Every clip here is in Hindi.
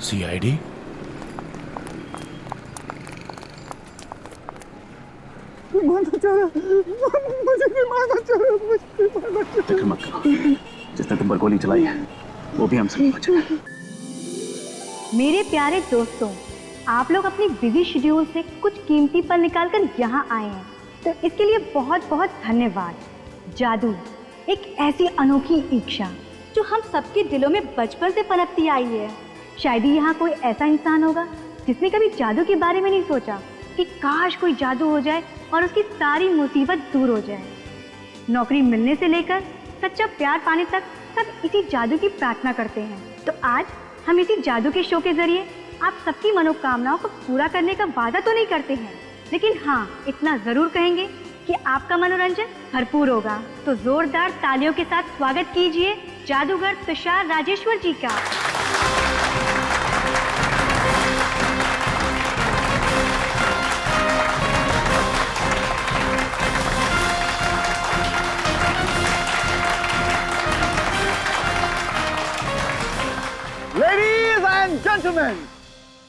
सीआईडी? फिक्र मत करो, जिसने तुम पर गोली चलाई है वो भी हमसे नहीं बचा। मेरे प्यारे दोस्तों, आप लोग अपनी बिजी शेड्यूल से कुछ कीमती पल निकालकर यहाँ आए हैं, तो इसके लिए बहुत बहुत धन्यवाद। जादू एक ऐसी अनोखी इच्छा जो हम सबके दिलों में बचपन से पनपती आई है। शायद ही यहाँ कोई ऐसा इंसान होगा जिसने कभी जादू के बारे में नहीं सोचा कि काश कोई जादू हो जाए और उसकी सारी मुसीबत दूर हो जाए। नौकरी मिलने से लेकर सच्चा प्यार पाने तक सब इसी जादू की प्रार्थना करते हैं। तो आज हम इसी जादू के शो के जरिए आप सबकी मनोकामनाओं को पूरा करने का वादा तो नहीं करते हैं, लेकिन हाँ इतना जरूर कहेंगे कि आपका मनोरंजन भरपूर होगा। तो जोरदार तालियों के साथ स्वागत कीजिए जादूगर तुषार राजेश्वर जी का। लेडीज एंड जेंटलमैन,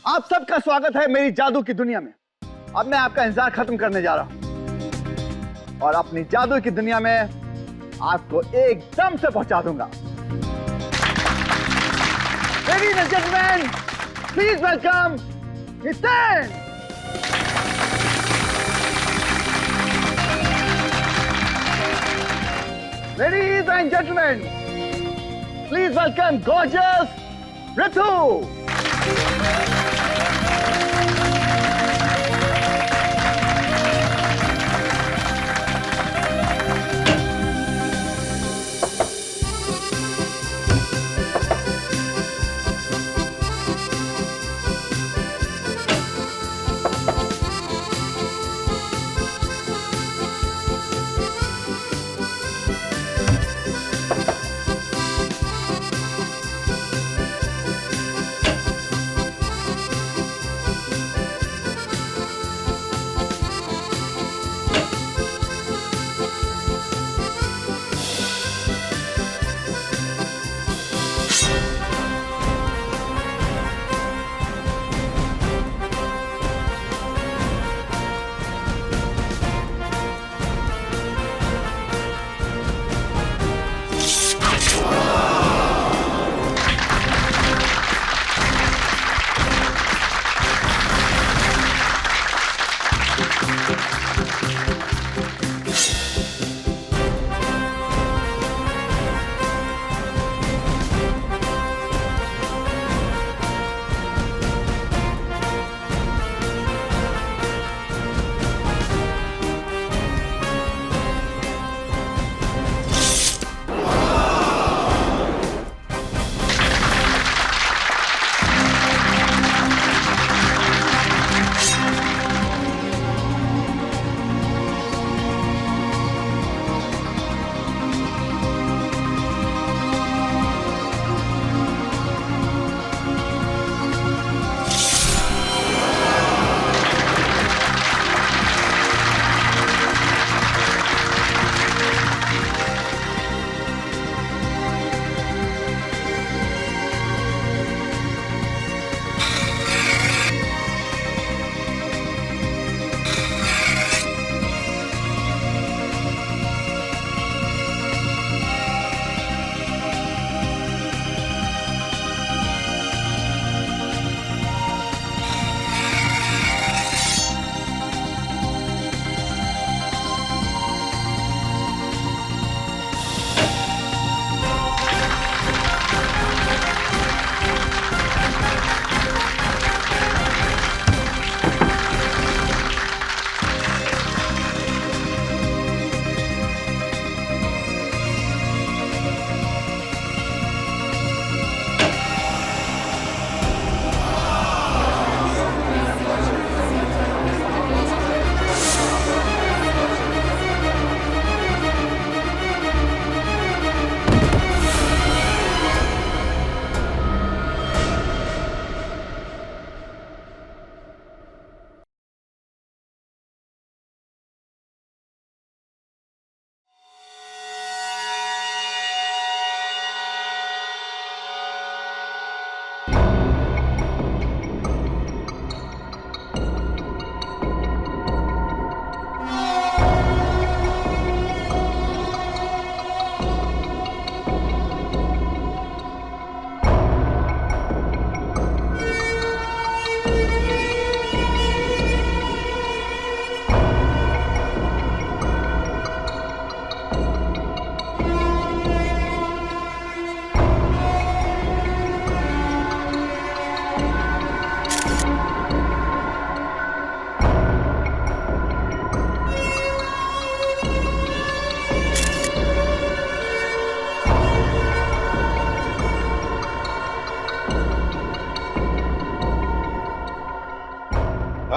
आप सबका स्वागत है मेरी जादू की दुनिया में। अब मैं आपका इंतजार खत्म करने जा रहा हूं और अपनी जादू की दुनिया में आपको एकदम से पहुंचा दूंगा। Ladies and gentleman, please welcome Hiten. Ladies and gentleman, please welcome gorgeous Ritu!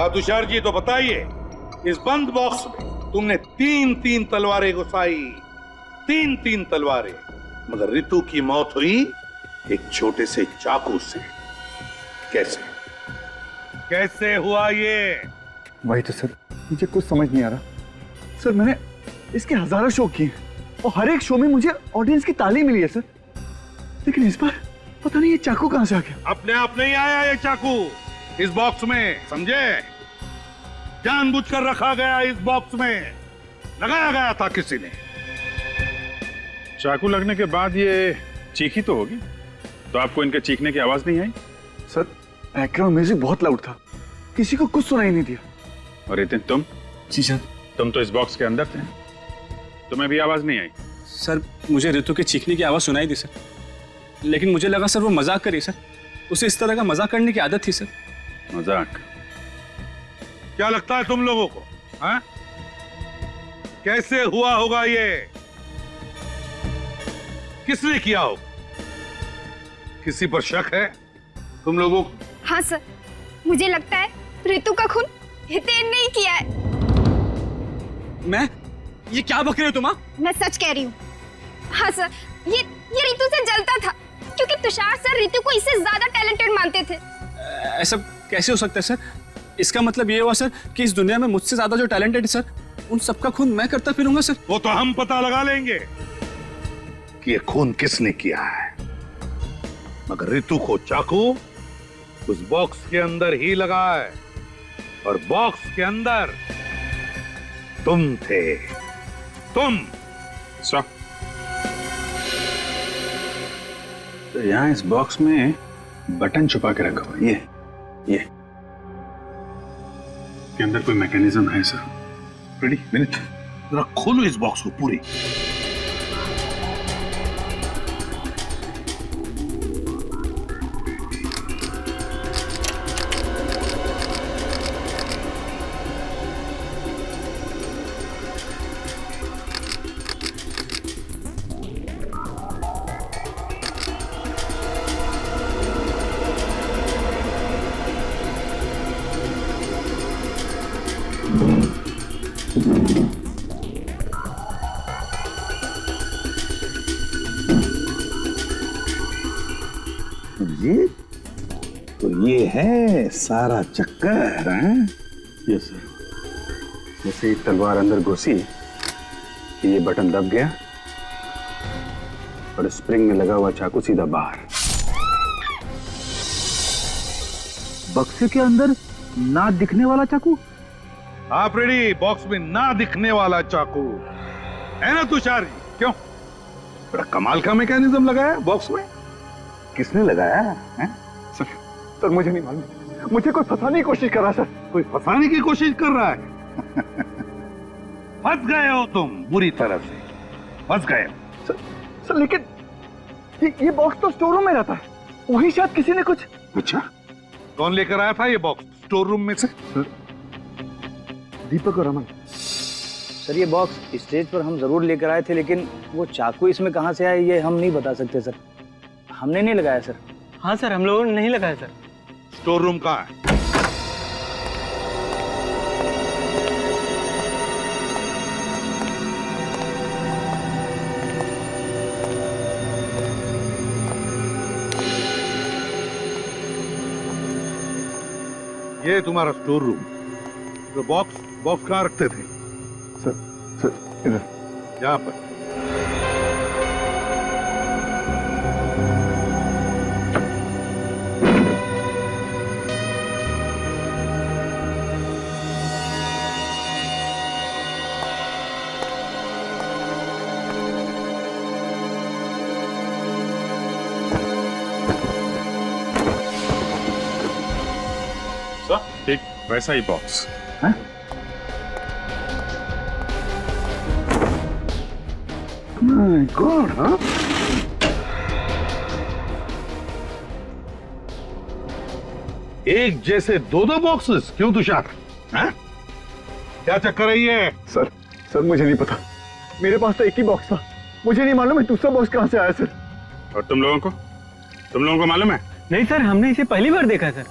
हाँ तुषार जी, तो बताइए, इस बंद बॉक्स में तुमने 3-3 तलवारें घुसाई, 3-3 तलवारें, मगर रितु की मौत हुई एक छोटे से चाकू से। कैसे कैसे हुआ ये? वही तो सर, मुझे कुछ समझ नहीं आ रहा। सर मैंने इसके हजारों शो किए और हर एक शो में मुझे ऑडियंस की ताली मिली है सर, लेकिन इस बार पता नहीं ये चाकू कहां से आ गया। अपने आप नहीं आया ये चाकू इस बॉक्स में, समझे? जानबूझकर रखा गया इस बॉक्स में, लगाया गया था किसी ने। चाकू लगने के बाद ये चीखी तो होगी, तो आपको इनके चीखने की आवाज नहीं आई? सर बैकग्राउंड म्यूजिक बहुत लाउड था, किसी को कुछ सुनाई नहीं दिया। और रितिन तुम? जी सर। तुम तो इस बॉक्स के अंदर थे, तुम्हें भी आवाज नहीं आई? सर मुझे रितु के चीखने की आवाज सुनाई दी सर, लेकिन मुझे लगा सर वो मजाक करी सर, उसे इस तरह का मजाक करने की आदत थी सर। मजाक? क्या लगता है तुम लोगों को, हाँ? कैसे हुआ होगा ये? किसने किया होगा? किसी पर शक है तुम लोगों को? हाँ सर, मुझे लगता है रितु का खून हितेन ने ही किया है। मैं? ये क्या बक रहे हो तुम? मैं सच कह रही हूँ। हाँ सर, ये रितु से जलता था क्योंकि तुषार सर रितु को इससे ज्यादा टैलेंटेड मानते थे। ऐसा कैसे हो सकता है सर? इसका मतलब ये हुआ सर कि इस दुनिया में मुझसे ज्यादा जो टैलेंटेड है सर, उन सबका खून मैं करता फिरूंगा सर। वो तो हम पता लगा लेंगे कि ये खून किसने किया है, मगर रितु को चाकू उस बॉक्स के अंदर ही लगा है, और बॉक्स के अंदर तुम थे, तुम। तो यहाँ इस बॉक्स में बटन छुपा के रखा हुआ है, ये के अंदर कोई मैकेनिज्म है सर? रेडी मिनट, जरा खोलो इस बॉक्स को पूरी। ये है सारा चक्कर, हैं? Yes sir. जैसे ही तलवार अंदर घुसी कि ये बटन दब गया और स्प्रिंग में लगा हुआ चाकू सीधा बाहर। बक्से के अंदर ना दिखने वाला चाकू? आप रेडी? बॉक्स में ना दिखने वाला चाकू है ना तुषार जी? क्यों? बड़ा कमाल का मैकेनिज्म लगाया बॉक्स में। किसने लगाया है? सर मुझे नहीं मालूम, मुझे कोई फंसाने की कोशिश कर रहा है सर। कोई फंसाने की कोशिश कर रहा है? फंस गए हो तुम, बुरी तरह से फंस गए हो। सर लेकिन ये बॉक्स तो स्टोर रूम में रहता है, वही शायद किसी ने कुछ। अच्छा, कौन लेकर आया था ये बॉक्स स्टोर रूम में से? सर दीपक और रमन। सर ये बॉक्स स्टेज पर हम जरूर लेकर आए थे, लेकिन वो चाकू इसमें कहां से आया ये हम नहीं बता सकते सर, हमने नहीं लगाया सर। हाँ सर, हम लोगों ने नहीं लगाया सर। स्टोर रूम कहाँ है? ये तुम्हारा स्टोर रूम। तो बॉक्स कहाँ रखते थे? सर इधर, यहाँ पर। ठीक वैसा ही बॉक्स। गॉड, हाँ? एक जैसे दो बॉक्सेस क्यों तुषार? हाँ? क्या चक्कर है ये? सर मुझे नहीं पता, मेरे पास तो एक ही बॉक्स था, मुझे नहीं मालूम है दूसरा बॉक्स कहां से आया सर। और तुम लोगों को मालूम है? नहीं सर, हमने इसे पहली बार देखा सर।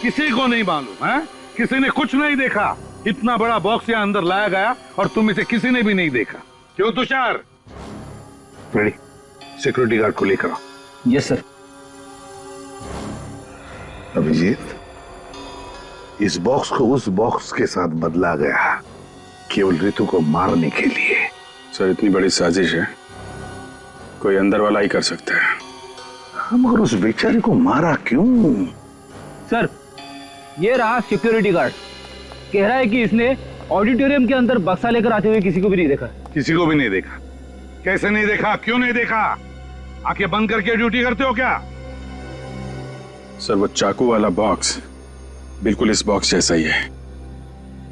किसी को नहीं मालूम है? किसी ने कुछ नहीं देखा। इतना बड़ा बॉक्स यहाँ अंदर लाया गया और तुम इसे किसी ने भी नहीं देखा। क्यों तुषार? रेडी, सिक्योरिटी गार्ड को लेकर आओ। Yes sir. अभिजीत, इस बॉक्स को उस बॉक्स के साथ बदला गया केवल ऋतु को मारने के लिए। सर इतनी बड़ी साजिश है, कोई अंदर वाला ही कर सकता है। मगर उस बेचारे को मारा क्यों? सर ये रहा सिक्योरिटी गार्ड, कह रहा है कि इसने ऑडिटोरियम के अंदर बक्सा लेकर आते हुए किसी को भी नहीं देखा। किसी को भी नहीं देखा? कैसे नहीं देखा? क्यों नहीं देखा? आंखें बंद करके ड्यूटी करते हो क्या? सर वो चाकू वाला बॉक्स बिल्कुल इस बॉक्स जैसा ही है,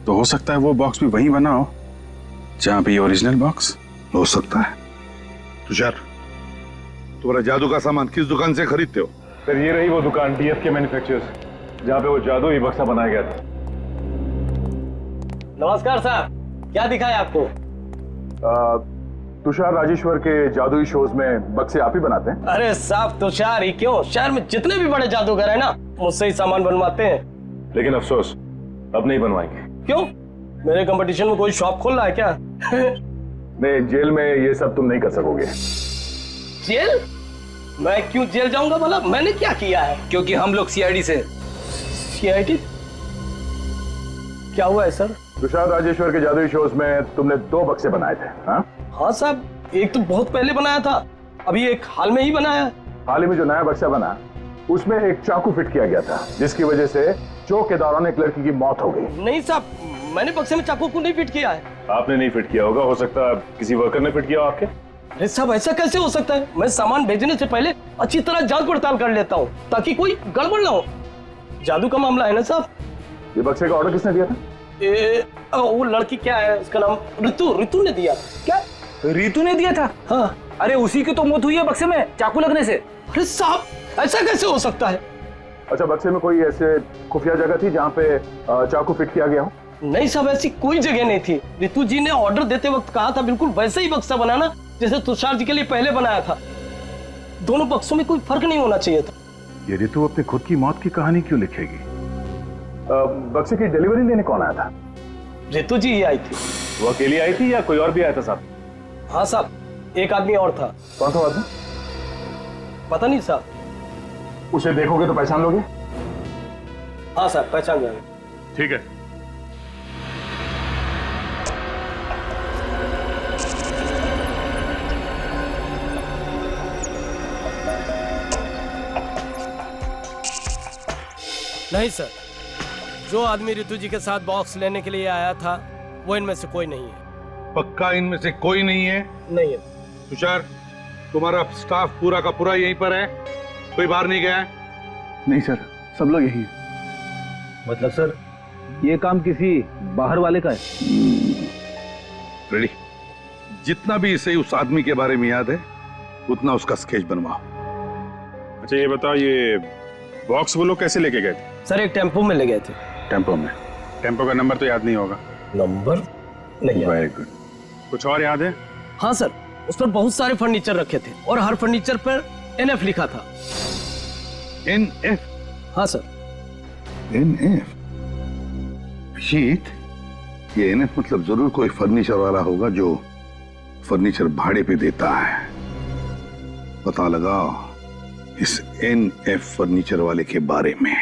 तो हो सकता है वो बॉक्स भी वहीं बना हो जहां पे ओरिजिनल बॉक्स हो सकता है। तुषार, तुम्हारा जादू का सामान किस दुकान से खरीदते हो? सर ये रही वो दुकान DF के मैन्युफैक्चरर्स, जहाँ पे वो जादू ही बक्सा बनाया गया था। नमस्कार सर, क्या दिखाया आपको? तुषार राजेश्वर के जादुई शोज में बक्से आप ही बनाते हैं? अरे साहब तुषार ही क्यों, शहर में जितने भी बड़े जादूगर हैं ना, मुझसे ही सामान बनवाते हैं। लेकिन अफसोस अब नहीं बनवाएंगे। क्यों? मेरे कंपटीशन में कोई शॉप खोल रहा है क्या? नहीं, जेल में ये सब तुम नहीं कर सकोगे। जेल? मैं क्यों जेल जाऊंगा भला? मैंने क्या किया है? क्योंकि हम लोग CID से। CID? क्या हुआ है सर? तुषार राजेश्वर के जादुई शोज में तुमने 2 बक्से बनाए थे। हाँ साहब, एक तो बहुत पहले बनाया था, अभी एक हाल में ही बनाया है। हाल ही में जो नया बक्सा बना उसमें एक चाकू फिट किया गया था, जिसकी वजह से चोक के दौरान एक लड़की की मौत हो गई। नहीं साहब, मैंने बक्से में चाकू को नहीं फिट किया है। आपने नहीं फिट किया होगा, हो सकता है किसी वर्कर ने फिट किया हो आपके। अरे साहब ऐसा कैसे हो सकता है? मैं सामान भेजने से पहले अच्छी तरह जांच पड़ताल कर लेता हूँ ताकि कोई गड़बड़ ना हो। जादू का मामला है ना साहब। ये बक्से का ऑर्डर किसने दिया था? वो लड़की क्या है उसका नाम? ऋतु ने दिया। क्या ऋतु ने दिया था? हाँ। अरे उसी की तो मौत हुई है बक्से में चाकू लगने से। अरे साहब ऐसा कैसे हो सकता है? अच्छा, बक्से में कोई ऐसे खुफिया जगह थी जहाँ पे चाकू फिट किया गया हो? नहीं साहब, ऐसी कोई जगह नहीं थी। ऋतु जी ने ऑर्डर देते वक्त कहा था बिल्कुल वैसे ही बक्सा बनाना जैसे तुषार जी के लिए पहले बनाया था। दोनों बक्सों में कोई फर्क नहीं होना चाहिए था। ये ऋतु अपनी खुद की मौत की कहानी क्यों लिखेगी? बक्से की डिलीवरी लेने कौन आया था? ऋतु जी ही आई थी। वो अकेली आई थी या कोई और भी आया था साथ? हाँ साहब, एक आदमी और था। कौन था आदमी? पता नहीं साहब। उसे देखोगे तो पहचान लोगे? हाँ साहब, पहचान जाएंगे। ठीक है। नहीं सर, जो आदमी ऋतु जी के साथ बॉक्स लेने के लिए आया था वो इनमें से कोई नहीं है। पक्का इनमें से कोई नहीं है? नहीं है। तुषार, तुम्हारा स्टाफ पूरा का पूरा यहीं पर है? कोई बाहर नहीं गया है? नहीं सर, सब लोग यही हैं। मतलब सर ये काम किसी बाहर वाले का है? रेडी, जितना भी इसे उस आदमी के बारे में याद है उतना उसका स्केच बनवाओ। अच्छा ये बताओ, ये बॉक्स वो लोग कैसे लेके गए थे? सर एक टेम्पो में ले गए थे। टेम्पो में? टेम्पो का नंबर तो याद नहीं होगा? नंबर नहीं। Very good. कुछ और याद है? हाँ सर, उस पर बहुत सारे फर्नीचर रखे थे और हर फर्नीचर पर NF लिखा था। NF? हाँ सर। NF? शीत, ये NF मतलब जरूर कोई फर्नीचर वाला होगा जो फर्नीचर भाड़े पे देता है। पता लगाओ इस NF फर्नीचर वाले के बारे में।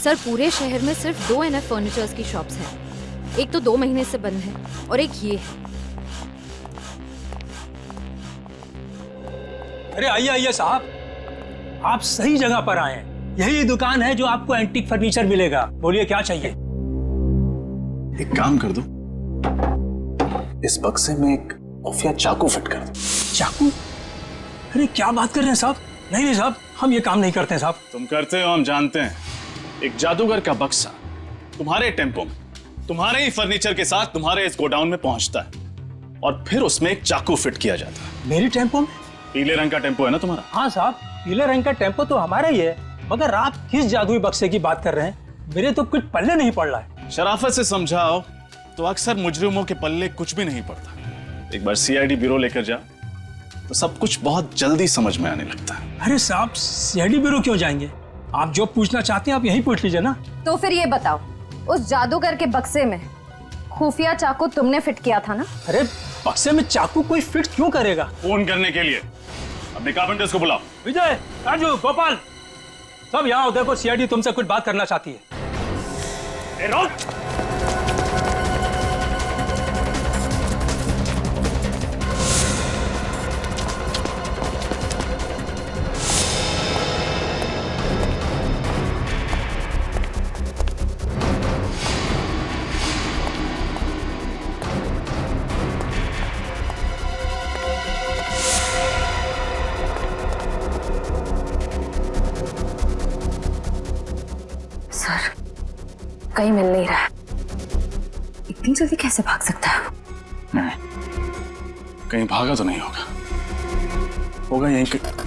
सर पूरे शहर में सिर्फ 2 NF फर्नीचर्स की शॉप्स हैं। एक तो 2 महीने से बंद है और एक ये है। अरे आइए आइए साहब, आप सही जगह पर आए हैं। यही दुकान है जो आपको एंटीक फर्नीचर मिलेगा। बोलिए क्या चाहिए? एक काम कर दो, इस बक्से में एक खुफिया चाकू फिट कर दो। चाकू? अरे क्या बात कर रहे हैं साहब? नहीं नहीं साहब, हम ये काम नहीं करते हैं साहब। तुम करते हो, हम जानते हैं। एक जादूगर का बक्सा तुम्हारे टेम्पो में तुम्हारे ही फर्नीचर के साथ तुम्हारे इस गोडाउन में पहुंचता है और फिर उसमें एक चाकू फिट किया जाता है। मेरी टेम्पो में? पीले रंग का टेम्पो है ना तुम्हारा? हाँ साहब, पीले रंग का टेम्पो तो हमारा ही है, मगर आप किस जादुई बक्से की बात कर रहे हैं? मेरे तो कुछ पल्ले नहीं पड़ रहा है। शराफत से समझाओ तो अक्सर मुजरिमों के पल्ले कुछ भी नहीं पड़ता। एक बार CID ब्यूरो लेकर जा तो सब कुछ बहुत जल्दी समझ में आने लगता है। अरे साहब, CID ब्यूरो क्यों जाएंगे? आप जो पूछना चाहते हैं आप यही पूछ लीजिए ना। तो फिर ये बताओ, उस जादूगर के बक्से में खुफिया चाकू तुमने फिट किया था ना? अरे बक्से में चाकू कोई फिट क्यों करेगा? फोन करने के लिए। अपने कारपेंटर्स को बुलाओ। विजय, राजू, गोपाल, सब यहाँ आओ। देखो सीआईडी तुमसे कुछ बात करना चाहती है। सर, कहीं मिल नहीं रहा। इतनी जल्दी कैसे भाग सकता है? नहीं, कहीं भागा तो नहीं होगा। होगा यहीं कहीं।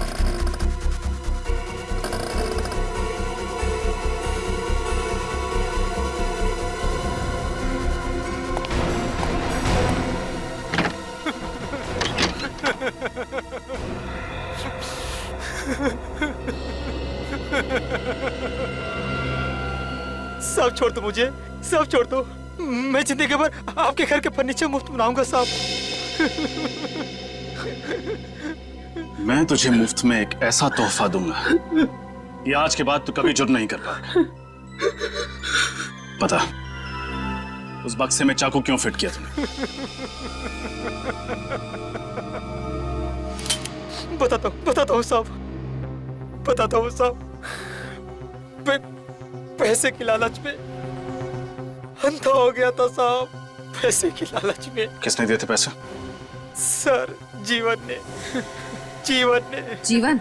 सब छोड़ दो मुझे, सब छोड़ दो। मैं जिंदगी भर आपके घर के फर्नीचर मुफ्त बनाऊंगा साहब। मैं तुझे मुफ्त में एक ऐसा तोहफा दूंगा कि आज के बाद तू कभी जुर्म नहीं कर पाएगा। बता, उस बक्से में चाकू क्यों फिट किया तूने? बताता हूँ साहब, बताता हूँ साहब। पैसे की लालच में अंधा हो गया था साहब, पैसे की लालच में। किसने दिए थे पैसे? सर, जीवन ने। जीवन?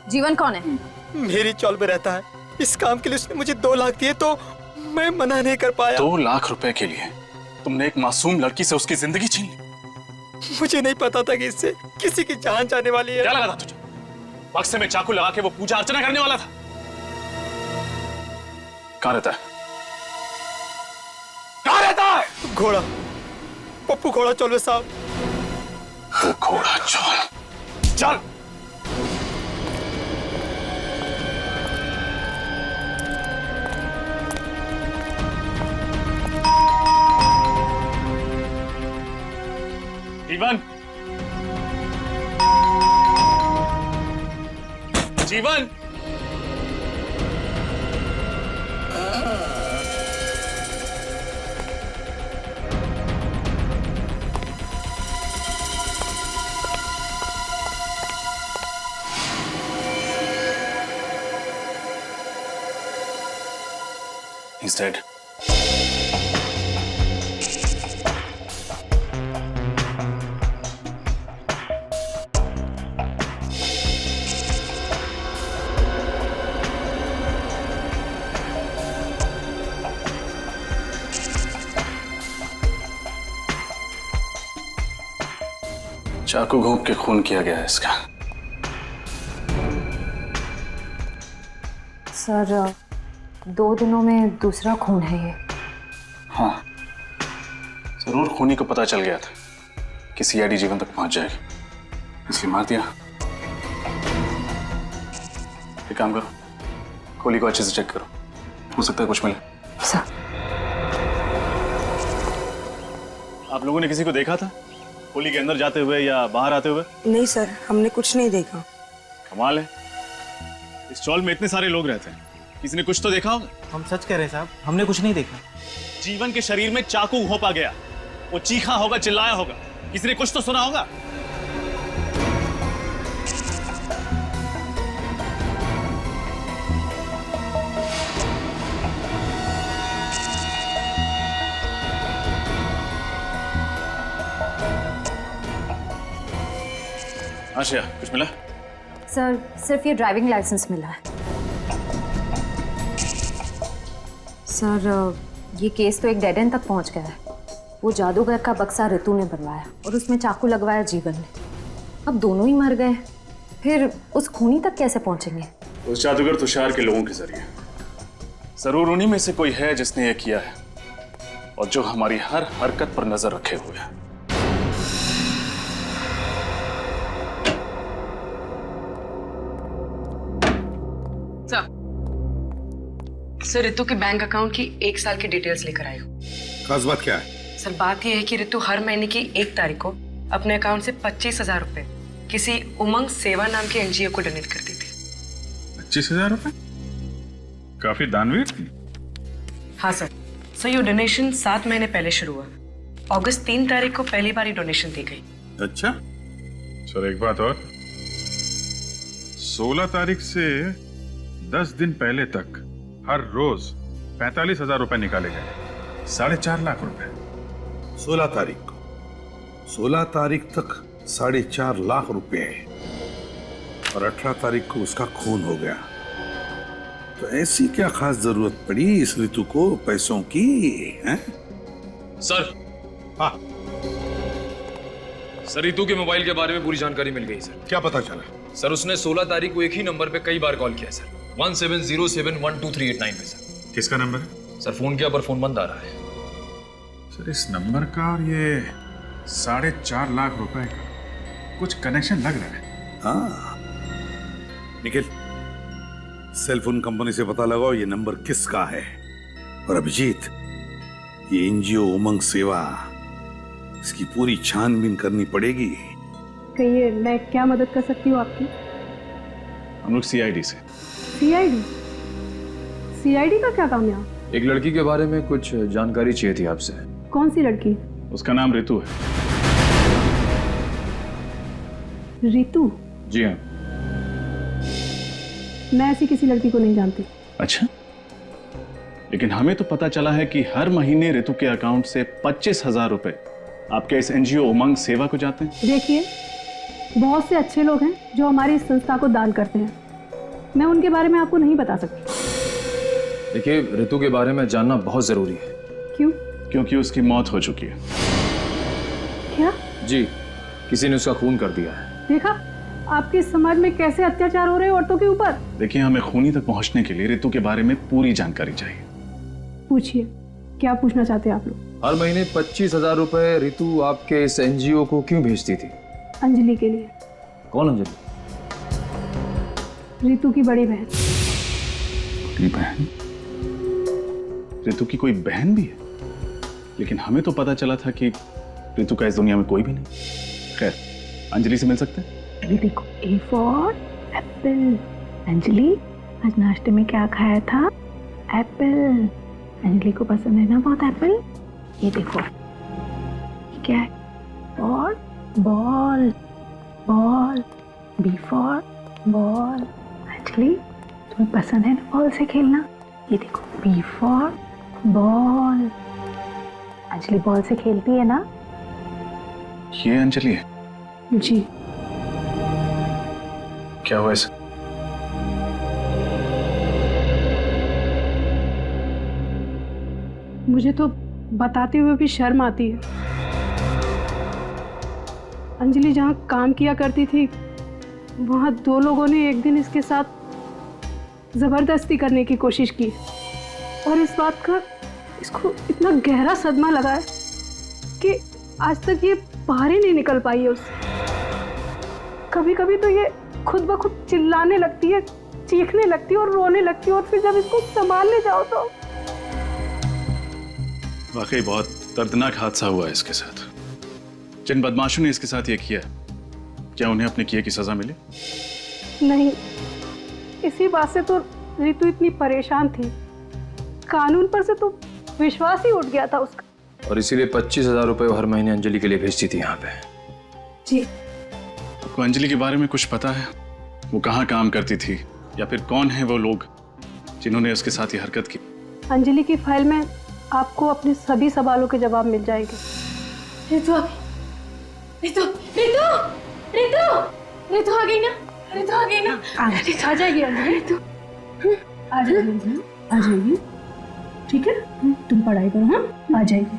जीवन कौन है? मेरी चौल में रहता है। इस काम के लिए उसने मुझे 2 लाख दिए तो मैं मना नहीं कर पाया। 2 लाख रुपए के लिए तुमने एक मासूम लड़की से उसकी जिंदगी छीन ली। मुझे नहीं पता था कि इससे किसी की जान जाने वाली है। क्या लगा था तुझे? बक्से में चाकू लगा के वो पूजा अर्चना करने वाला था। कहाँ रहता है? कहाँ रहता है? घोड़ा, पप्पू घोड़ा चौलवे साहब। वो घोड़ा चौल, चल। जीवन, जीवन, he's dead. चाकू घोंप के खून किया गया है इसका। सर, 2 दिनों में दूसरा खून है ये। हाँ, जरूर खूनी को पता चल गया था कि सीआईडी जीवन तक पहुंच जाएगी, इसलिए मार दिया। एक काम करो, खोली को अच्छे से चेक करो, हो सकता है कुछ मिले। सर, आप लोगों ने किसी को देखा था खोली के अंदर जाते हुए या बाहर आते हुए? नहीं सर, हमने कुछ नहीं देखा। कमाल है, इस चौल में इतने सारे लोग रहते हैं, किसी ने कुछ तो देखा होगा। हम सच कह रहे हैं साहब, हमने कुछ नहीं देखा। जीवन के शरीर में चाकू घोंपा गया, वो चीखा होगा, चिल्लाया होगा, किसी ने कुछ तो सुना होगा। आशिया, कुछ मिला? सर, सिर्फ ये ड्राइविंग लाइसेंस मिला है। सर, ये केस तो एक डेड एंड तक पहुंच गया है। वो जादूगर का बक्सा ऋतु ने बनवाया और उसमें चाकू लगवाया जीवन ने। अब दोनों ही मर गए, फिर उस खूनी तक कैसे पहुंचेंगे? उस जादूगर तुषार के लोगों के जरिए। जरूर उन्हीं में से कोई है जिसने ये किया है और जो हमारी हर हरकत पर नजर रखे हुए है। सर रितु के बैंक अकाउंट की 1 साल की डिटेल्स लेकर आई हूँ। खास बात क्या है? सर बात यह है कि रितु हर महीने की 1 तारीख को अपने अकाउंट से 25,000 रुपए किसी उमंग सेवा नाम के एनजीओ को डोनेट करती थी। 25,000 रुपए? काफी दानवीर थी। हाँ सर। सर ये डोनेशन 7 महीने पहले शुरू हुआ। अगस्त 3 तारीख को पहली बार डोनेशन दी गई। अच्छा। सर एक बात और, 16 तारीख से 10 दिन पहले तक हर रोज 45,000 रुपए निकाले गए, 4.5 लाख रुपए। 16 तारीख को 16 तारीख तक 4.5 लाख रुपए और 18 तारीख को उसका खून हो गया। तो ऐसी क्या खास जरूरत पड़ी इस ऋतु को पैसों की, हैं? सर। हाँ सर, ऋतु के मोबाइल के बारे में पूरी जानकारी मिल गई सर। क्या पता चला? सर उसने 16 तारीख को एक ही नंबर पे कई बार कॉल किया सर, 17071238 पे सर। किसका नंबर है? सर फोन किया पर फोन बंद आ रहा है। सर इस नंबर का और ये 4.5 लाख रुपए का कुछ कनेक्शन लग रहा है। हाँ निखिल, सेलफोन कंपनी से पता लगाओ ये नंबर किसका है। और अभिजीत, ये एनजीओ उमंग सेवा, इसकी पूरी छानबीन करनी पड़ेगी। कहिए, मैं क्या मदद कर सकती हूँ आपकी? हम लोग सीआईडी से। सीआईडी? सीआईडी का क्या काम है? एक लड़की के बारे में कुछ जानकारी चाहिए थी आपसे। कौन सी लड़की? उसका नाम ऋतु है। ऋतु? जी हाँ। मैं ऐसी किसी लड़की को नहीं जानती। अच्छा, लेकिन हमें तो पता चला है कि हर महीने ऋतु के अकाउंट से 25,000 रुपए आपके इस एनजीओ उमंग सेवा को जाते हैं। देखिए, बहुत से अच्छे लोग हैं जो हमारी इस संस्था को दान करते हैं। मैं उनके बारे में आपको नहीं बता सकती। देखिए, ऋतु के बारे में जानना बहुत जरूरी है। क्यों? क्योंकि उसकी मौत हो चुकी है। क्या? जी, किसी ने उसका खून कर दिया है। देखा आपके समाज में कैसे अत्याचार हो रहे हैं औरतों के ऊपर। देखिए, हमें खूनी तक पहुंचने के लिए ऋतु के बारे में पूरी जानकारी चाहिए। पूछिए, क्या पूछना चाहते हैं आप लोग? हर महीने 25,000 रुपए ऋतु आपके इस एनजीओ को क्यों भेजती थी? अंजलि के लिए। कौन अंजलि? ऋतु की बड़ी बहन। बड़ी बहन? ऋतु की कोई बहन भी है? लेकिन हमें तो पता चला था कि ऋतु का इस दुनिया में कोई भी नहीं। खैर, अंजलि से मिल सकते हैं? ये देखो, ए फॉर एप्पल। अंजलि, आज नाश्ते में क्या खाया था? एप्पल। अंजलि को पसंद है ना बहुत एप्पल। ये देखो, ये क्या है? और ball. Ball. B for ball. Anjali, तुम्हें पसंद है ना बॉल से खेलना? ये देखो, B for ball. Anjali ball से खेलती है ना? ये अंजलि है? जी। क्या हुआ इसे? मुझे तो बताते हुए भी शर्म आती है। अंजलि जहाँ काम किया करती थी, वहाँ 2 लोगों ने एक दिन इसके साथ जबरदस्ती करने की कोशिश की और इस बात का इसको इतना गहरा सदमा लगा है कि आज तक ये बाहर ही नहीं निकल पाई है उससे। कभी कभी तो ये खुद ब खुद चिल्लाने लगती है, चीखने लगती है और रोने लगती है, और फिर जब इसको संभालने जाओ तो। वाकई बहुत दर्दनाक हादसा हुआ है इसके साथ। जिन बदमाशों ने इसके साथ ये किया, क्या उन्हें अपने किए की सजा मिली? नहीं, इसी बात से तो ऋतु इतनी परेशान थी। कानून पर से तो विश्वास ही उठ गया था उसका। और इसीलिए 25,000 रुपए हर महीने अंजलि के लिए भेजती थी यहाँ पे। जी। आपको अंजलि के बारे में कुछ पता है? वो कहाँ काम करती थी, या फिर कौन है वो लोग जिन्होंने उसके साथ ये हरकत की? अंजलि की फाइल में आपको अपने सभी सवालों के जवाब मिल जाएंगे। ऋतु आ गई। ऋतु ऋतु ऋतु ऋतु आ गई ना? ऋतु आ गई ना? आ जाएगी अंजलि। ऋतु आ जाएगी, आ जाएगी। ठीक है, तुम पढ़ाई करो। हाँ, आ जाएगी।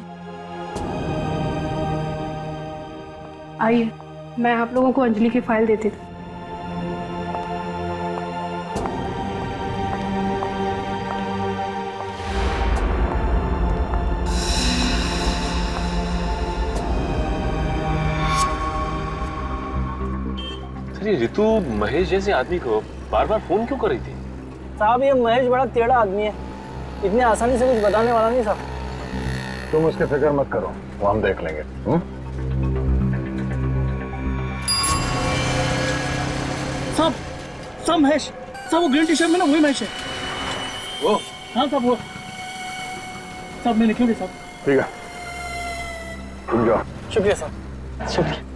आइए, मैं आप लोगों को अंजलि की फाइल देती थी। ये ऋतु महेश जैसे आदमी को बार बार फोन क्यों कर रही थी? साहब, ये महेश बड़ा टेढ़ा आदमी है। इतनी आसानी से कुछ बताने वाला नहीं साहब। तुम उसकी फिक्र मत करो, वो हम देख लेंगे। साहब साहब महेश साहब, वो ग्रीन टी शर्ट में ना वही महेश है। वो हाँ साहब वो साहब मैं लिखूंगी साहब। ठीक है, तुम जाओ। शुक्रिया साहब, शुक्रिया।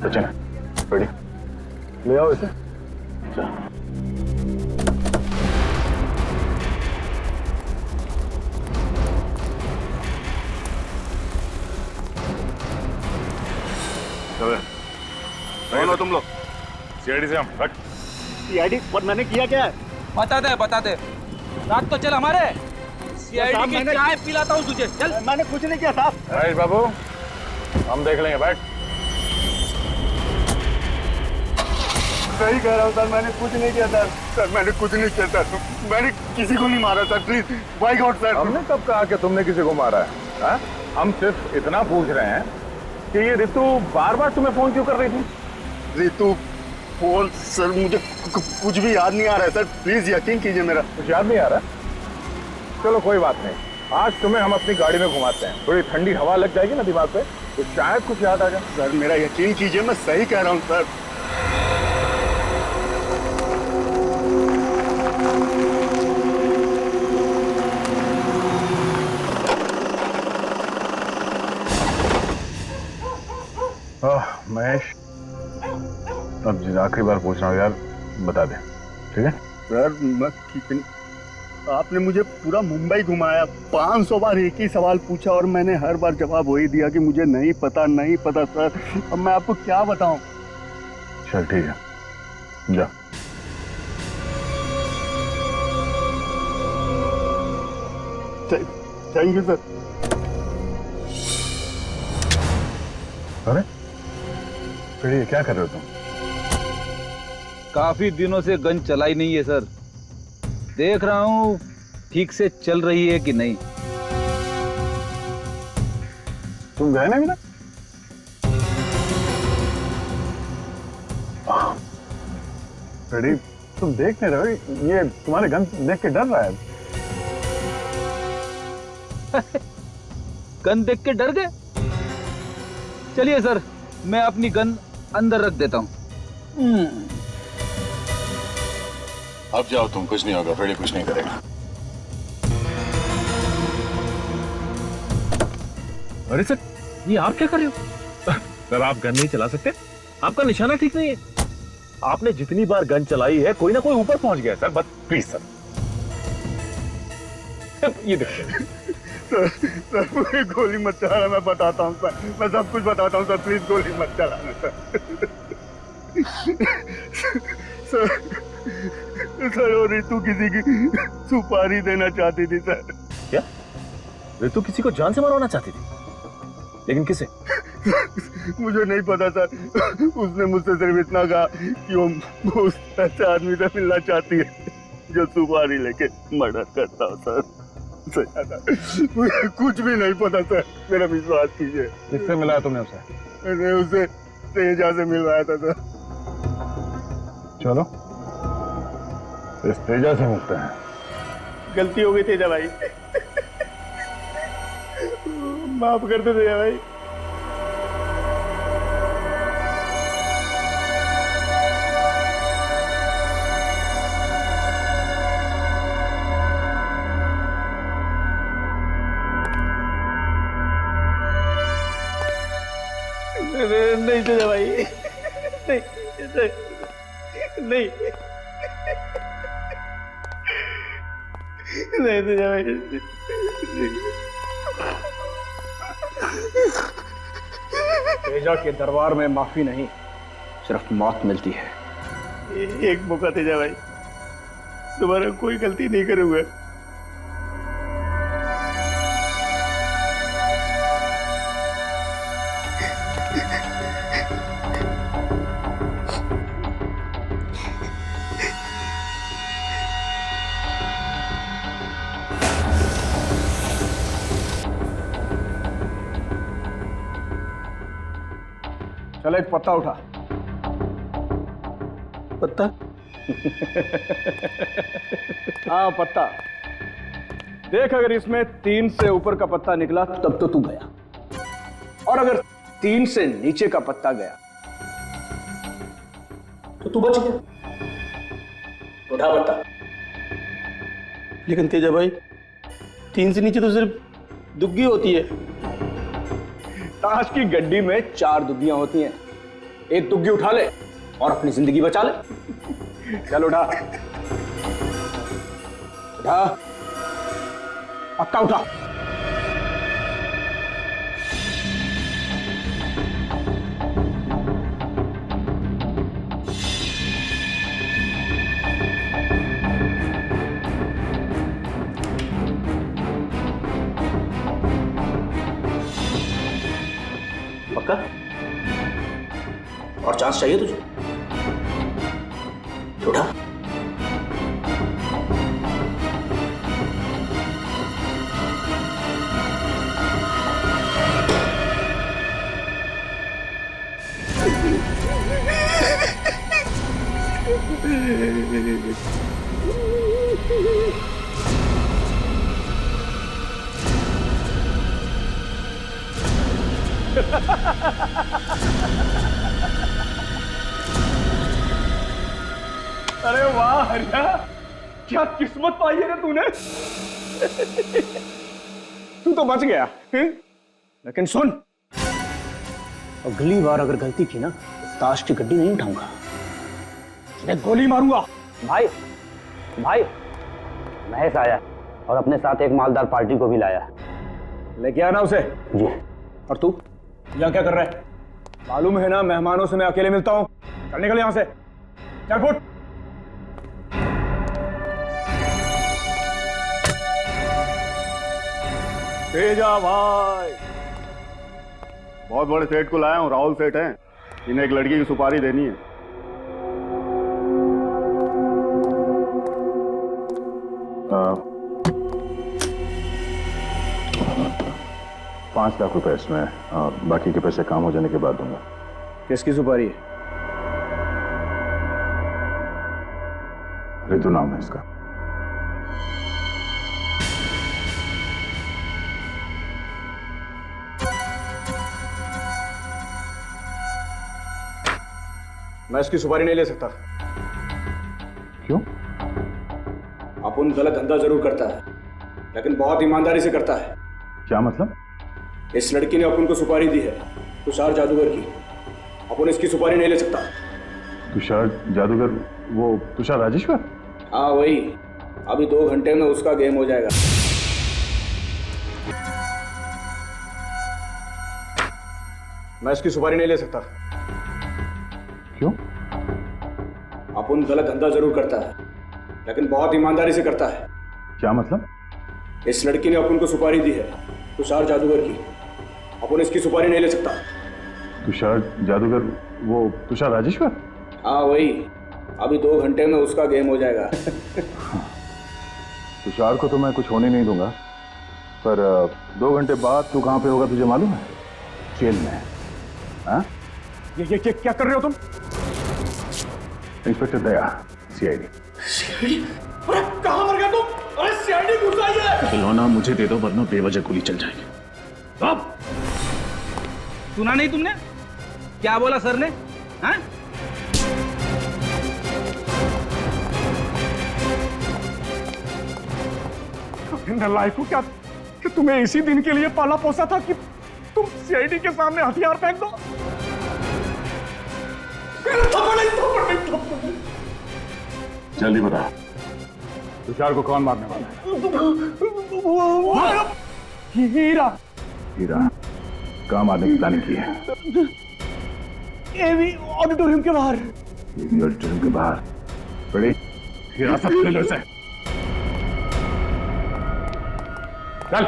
सचिन रेडी, ले आओ इसे। कौन हो तुम लोग? सीआईडी से हम हट। सीआईडी? और मैंने किया क्या है? बता दे। रात तो चल हमारे सीआईडी की चाय पिलाता हूँ तुझे, चल। मैंने कुछ नहीं किया साहब। महेश बाबू, हम देख लेंगे, बैठ। सही कह रहा हूँ सर, मैंने कुछ नहीं किया सर। सर मैंने कुछ नहीं किया सर, मैंने किसी को नहीं मारा sir, please by God sir. हमने कब कहा कि तुमने किसी को मारा है? हा? हम सिर्फ इतना पूछ रहे हैं कि ये रितु बार बार तुम्हें फोन क्यों कर रही थी? रितु फोन? सर मुझे कुछ भी याद नहीं आ रहा है सर, प्लीज यकीन कीजिए मेरा। कुछ याद नहीं आ रहा? चलो कोई बात नहीं, आज तुम्हें हम अपनी गाड़ी में घुमाते हैं, थोड़ी ठंडी हवा लग जाएगी ना दिमाग पे, तो शायद कुछ याद आ जाए। सर मेरा यकीन कीजिए, मैं सही कह रहा हूँ सर। महेश, अब आखिरी बार पूछ रहा हूँ यार, बता दे, ठीक है? सर मैं कितनी, आपने मुझे पूरा मुंबई घुमाया, 500 बार एक ही सवाल पूछा और मैंने हर बार जवाब वही दिया कि मुझे नहीं पता सर। अब मैं आपको क्या बताऊं? चल ठीक है, जा। Thank you sir. अरे फिर ये क्या कर रहे हो तुम? काफी दिनों से गन चलाई नहीं है सर, देख रहा हूं ठीक से चल रही है कि नहीं। तुम गए ना? रेडी, तुम देख नहीं रहे हो? ये तुम्हारे गन देख के डर रहा है। गन देख के डर गए? चलिए सर, मैं अपनी गन अंदर रख देता हूं। अब जाओ तुम, कुछ नहीं होगा, फ्रेडी कुछ नहीं करेगा। अरे सर, ये आप क्या कर रहे हो? सर आप गन नहीं चला सकते, आपका निशाना ठीक नहीं है। आपने जितनी बार गन चलाई है कोई ना कोई ऊपर पहुंच गया सर, बस प्लीज सर। ये देखिए सर मुझे गोली मत चलाना, मैं बताता हूँ सर, मैं सब कुछ बताता हूँ सर, प्लीज गोली मत चलाना सर। सर वो रितु किसी की सुपारी देना चाहती थी सर। क्या? रितु किसी को जान से मरवाना चाहती थी? लेकिन किसे? मुझे नहीं पता सर, उसने मुझसे सिर्फ इतना कहा कि वो उस ऐसे आदमी से मिलना चाहती है जो सुपारी लेके मर्डर करता हो सर। मुझे कुछ भी नहीं पता सर, मेरा विश्वास कीजिए। किससे मिलाया तुमने उसे? मैंने उसे तेजा से मिलवाया था सर। चलो इस तेजा से मिलते हैं। गलती हो गई तेजा भाई, माफ कर दो तेजा भाई। नहीं तेजा भाई, नहीं नहीं नहीं तेजा भाई। तेजा के दरबार में माफी नहीं, सिर्फ मौत मिलती है। एक मौका तेजा भाई, दोबारा कोई गलती नहीं करूंगा। चलो एक पत्ता उठा। पत्ता? हाँ पत्ता देख, अगर इसमें 3 से ऊपर का पत्ता निकला तब तो तू गया, और अगर 3 से नीचे का पत्ता गया तो तू बच गया। उठा पत्ता। लेकिन तेजा भाई 3 से नीचे तो सिर्फ दुग्गी होती है। ताश की गड्डी में 4 दुग्गियां होती हैं, एक दुग्गी उठा ले और अपनी जिंदगी बचा ले। चल उठा उठा, पक्का उठा। पक्का? और चांस चाहिए तुझे? उठा। अरे वाह हरिया, क्या किस्मत पाई है ना तूने। तू तो बच गया हैं? लेकिन सुन, अगली बार अगर गलती की ना तो ताश की गड्डी नहीं उठाऊंगा, मैं गोली मारूंगा। भाई भाई महेश आया और अपने साथ एक मालदार पार्टी को भी लाया। लेके आना उसे। जी। और तू यहाँ क्या कर रहा है? मालूम है ना मेहमानों से मैं अकेले मिलता हूँ। चल निकल यहाँ से, चल फुट। तेजा भाई, बहुत बड़े सेठ को लाया हूँ, राहुल सेठ हैं, इन्हें एक लड़की की सुपारी देनी है। ₹5 लाख इसमें, बाकी के पैसे काम हो जाने के बाद दूंगा। किसकी सुपारी है? रितु नाम है इसका। मैं इसकी सुपारी नहीं ले सकता। क्यों? अपुन गलत धंधा जरूर करता है, लेकिन बहुत ईमानदारी से करता है। क्या मतलब? इस लड़की ने अपुन को सुपारी दी है, तुषार जादूगर की। अपुन इसकी सुपारी नहीं ले सकता। तुषार जादूगर? वो तुषार राजेश्वर? हाँ वही। अभी 2 घंटे में उसका गेम हो जाएगा। मैं इसकी सुपारी नहीं ले सकता। क्यों? अपुन गलत धंधा जरूर करता है, लेकिन बहुत ईमानदारी से करता है। क्या मतलब? इस लड़की ने अपुन को सुपारी दी है, तुषार जादूगर की। अपुन इसकी सुपारी नहीं ले सकता। तुषार जादूगर? वो तुषार राजेश्वर? हाँ वही। अभी 2 घंटे में उसका गेम हो जाएगा। तुषार को तो मैं कुछ होने नहीं दूंगा, पर 2 घंटे बाद तू कहाँ पे होगा तुझे मालूम है? जेल में। हाँ? ये क्या कर रहे हो तुम? इंस्पेक्टर दया, सीआईडी। सीआईडी? अरे कहाँ मर गया तुम? अरे सीआईडी घुस आई है। खिलौना मुझे दे दो वरना बेवजह गोली चल जाएगी। अब सुना नहीं तुमने क्या बोला सर ने? हाँ? नालायकों, क्या तुम्हें इसी दिन के लिए पाला पोसा था कि तुम सीआईडी के सामने हथियार फेंक दो? जल्दी बता, तुषार को कौन मारने वाला है? हीरा। हीरा? कहाँ मारने की प्लानिंग की है? एवी ऑडिटोरियम के बाहर। एवी ऑडिटोरियम के बाहर? बड़ी हिरासत में लो इसे। चल।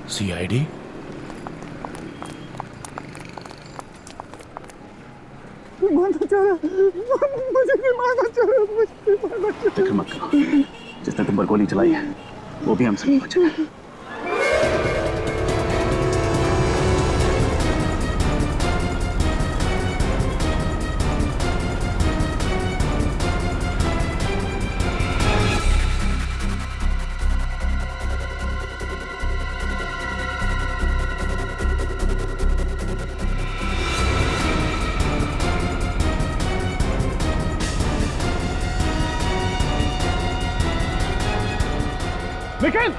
सीआईडी? मारना चाह रहा, मुझे भी मारना चाह रहा, मुझे भी मारना चाह रहा। फिक्र मत करो, जिसने तुम पर गोली चलाई है वो भी हमसे नहीं बचा। Nikhil!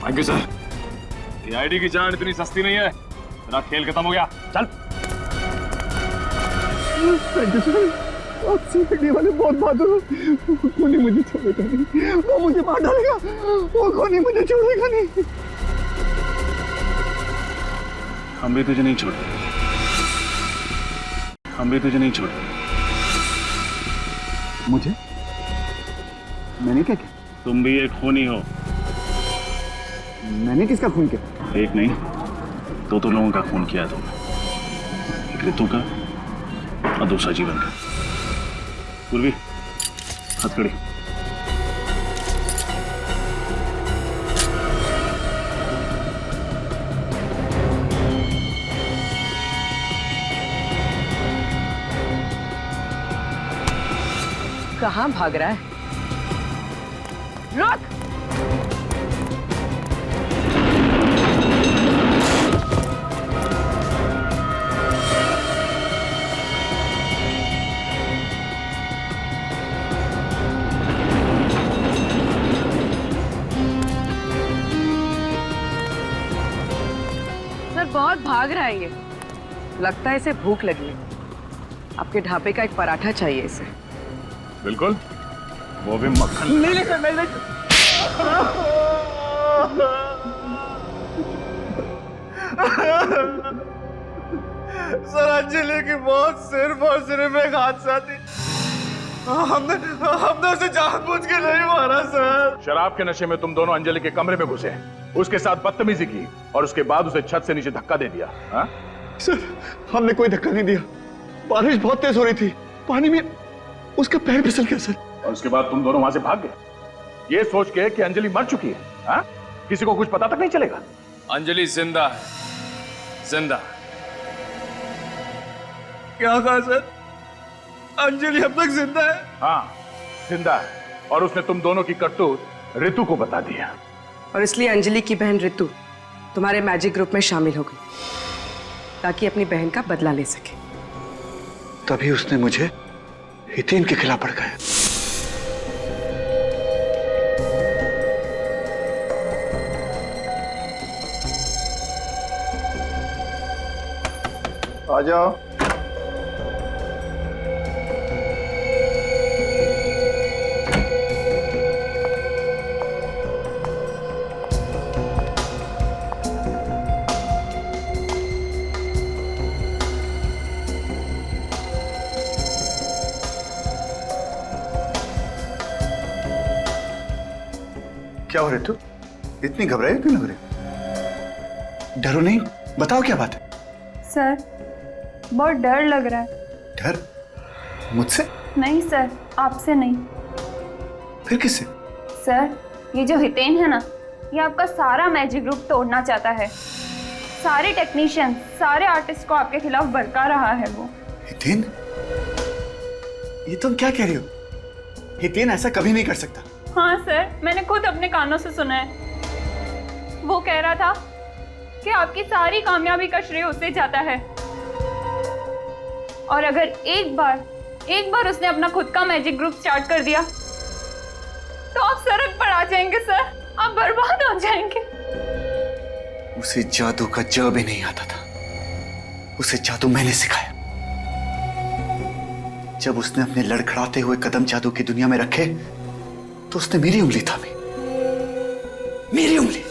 Thank you sir. CID की जान इतनी सस्ती नहीं है। मेरा खेल खत्म हो गया। चल। Thank you sir. आप सीआईडी वाले बहुत बहादुर हो। कोनी मुझे छोड़ेगा नहीं, वो मुझे मार डालेगा। वो कोनी मुझे छोड़ेगा नहीं। हम भी तुझे नहीं छोड़ते, हम भी तुझे नहीं छोड़ते। मुझे? मैंने क्या किया? तुम भी एक खूनी हो। मैंने किसका खून किया? एक नहीं, दो लोगों का खून किया तुमने। एक ऋतु का और दूसरा जीवन का। पूर्वी, हथकड़ी। कहाँ भाग रहा है? रुक! सर बहुत भाग रहा है ये। लगता है इसे भूख लगी है। आपके ढाबे का एक पराठा चाहिए इसे। बिल्कुल, वो भी मक्खन। नहीं सर, नहीं। सर अंजलि की मौत सिर्फ और सिर्फ एक हादसा थी। हमने उसे जानबूझ के नहीं मारा सर। शराब के नशे में तुम दोनों अंजलि के कमरे में घुसे, उसके साथ बदतमीजी की और उसके बाद उसे छत से नीचे धक्का दे दिया। हाँ? सर हमने कोई धक्का नहीं दिया। बारिश बहुत तेज हो रही थी, पानी में उसका पैर फिसल गया सर। और उसके बाद तुम दोनों वहां से भाग गए, ये सोच के कि अंजलि मर चुकी है। हाँ? किसी को कुछ पता तक नहीं चलेगा। अंजलि जिंदा है, जिंदा। क्या कहा सर? अंजलि अब तक जिंदा है? हाँ, जिंदा है। और उसने तुम दोनों की करतूत ऋतु को बता दिया। और इसलिए अंजलि की बहन ऋतु तुम्हारे मैजिक ग्रुप में शामिल हो गई ताकि अपनी बहन का बदला ले सके। तभी उसने मुझे हितेन के खिलाफ भड़काया। आ जाओ। क्या हो ऋतु? इतनी घबराए क्यों लग रहे? डरो नहीं, बताओ क्या बात है? सर बहुत डर लग रहा है। डर? मुझसे? नहीं सर, आपसे नहीं। फिर किससे? सर ये जो हितेन है ना, ये आपका सारा मैजिक ग्रुप तोड़ना चाहता है। सारे टेक्नीशियन, सारे आर्टिस्ट को आपके खिलाफ भड़का रहा है वो। हितेन? ये तुम क्या कह रही हो? हितेन ऐसा कभी नहीं कर सकता। हाँ सर, मैंने खुद अपने कानों से सुना है। वो कह रहा था कि आपकी सारी कामयाबी का श्रेय उसे जाता है। और अगर एक बार उसने अपना खुद का मैजिक ग्रुप स्टार्ट कर दिया तो आप सड़क पर आ जाएंगे सर, आप बर्बाद हो जाएंगे। उसे जादू का ज भी नहीं आता था। उसे जादू मैंने सिखाया। जब उसने अपने लड़खड़ाते हुए कदम जादू की दुनिया में रखे तो उसने मेरी उंगली थामी, मेरी उंगली।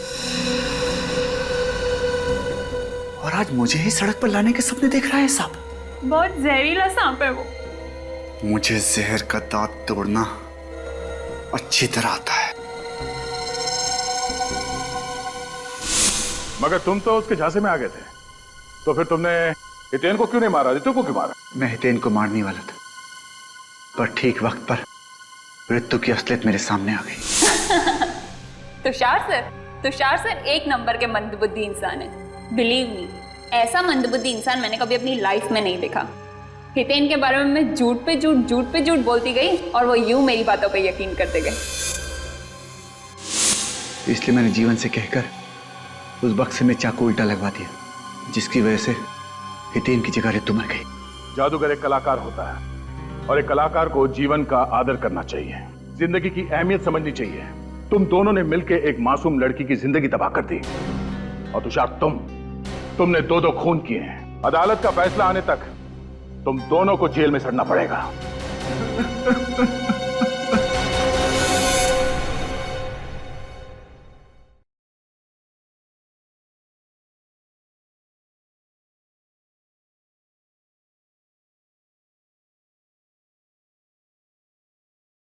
और आज मुझे ही सड़क पर लाने के सपने देख रहा है सांप। बहुत जहरीला सांप है वो। मुझे जहर का दांत तोड़ना अच्छी तरह आता है। मगर तुम तो उसके झांसे में आ गए थे, तो फिर तुमने हितेन को क्यों नहीं मारा? रितु को क्यों मारा? मैं हितेन को मारने वाला था, पर ठीक वक्त पर ऋतु की असलियत मेरे सामने आ गई। तुषार सर एक नंबर के मंदबुद्धि इंसान है। बिलीव मी, ऐसा मंदबुद्धि इंसान मैंने कभी अपनी लाइफ में नहीं देखा। हितेन के बारे में मैं झूठ पे झूठ बोलती गई और वो यूं मेरी बातों पे यकीन करते गए। इसलिए मैंने जीवन से कहकर उस बक्से में चाकू उल्टा लगवा दिया, जिसकी वजह से हितेन की जगह ऋतु मर गई। जादूगर एक कलाकार होता है, और एक कलाकार को जीवन का आदर करना चाहिए, जिंदगी की अहमियत समझनी चाहिए। तुम दोनों ने मिलकर एक मासूम लड़की की जिंदगी तबाह कर दी। और तुषार, तुमने दो खून किए हैं। अदालत का फैसला आने तक तुम दोनों को जेल में सड़ना पड़ेगा।